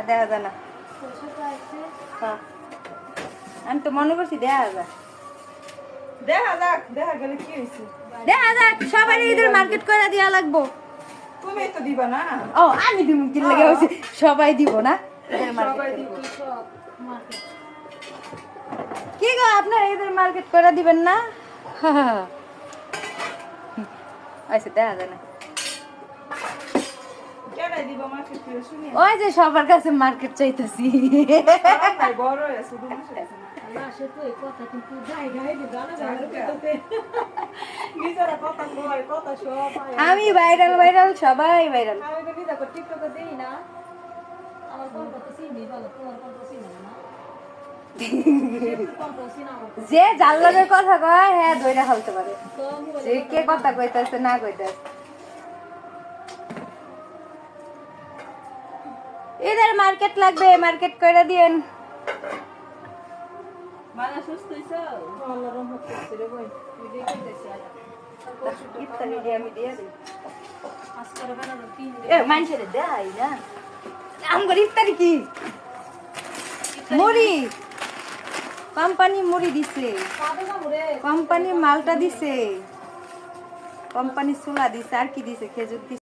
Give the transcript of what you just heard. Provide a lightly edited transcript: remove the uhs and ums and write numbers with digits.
দেখা যায় না। আমি তো মনে করছি দেখা যায়, দেখা যাক, দেখা গেলে কি হয়েছে। দেখা যাক। সবাই ঈদের মার্কেট করে দেওয়া লাগবো। তুমি তো দিবা না? ও আমি দিব কি লাগে হচ্ছে, সবাই দিব না ঈদের সবাই মার্কেট দিব। কি গো আপনার ঈদের মার্কেট করে দিবেন না? আচ্ছা দেখা যায় না। কেডাই দিবা মার্কেট করে শুনি? ওই যে সবার কাছে মার্কেট চাইতেছি। ভাই বড় হয়েছে, তুমি শুনছো না? নিজেরা কথা কয়, কথা সব আমি ভাইরাল ভাইরাল, সবাই ভাইরাল। আমি তো নিজে করে টিকটকে দেই না, আমার কন্ঠ তো চিনি ভালো, তোমার কন্ঠ চিনি না। কন্ঠ চিনি আমার যে জাল্লাদের কথা কয় হ্যাঁ দইরা ফেলতে পারে, তো যে কে কথা কইতাছে না কইতাছে। ঈদের মার্কেট লাগবে, মার্কেট কইরা দিয়েন। মানে সুস্থ হইছো? আল্লাহর রহমত করছে রে ভাই, তুই যে কইতেছিস ইফতারি দিয়ে আমি দিয়ে দিই। আজকে বানানো 3 এ মানুষের দেয় না আমগর ইফতারি কি মুড়ি, কোম্পানি মুড়ি দিছে, পাবে না রে। কোম্পানি মালটা দিছে, কোম্পানি চুলা দিছে, আর কি দিছে, খেজুর দিছে।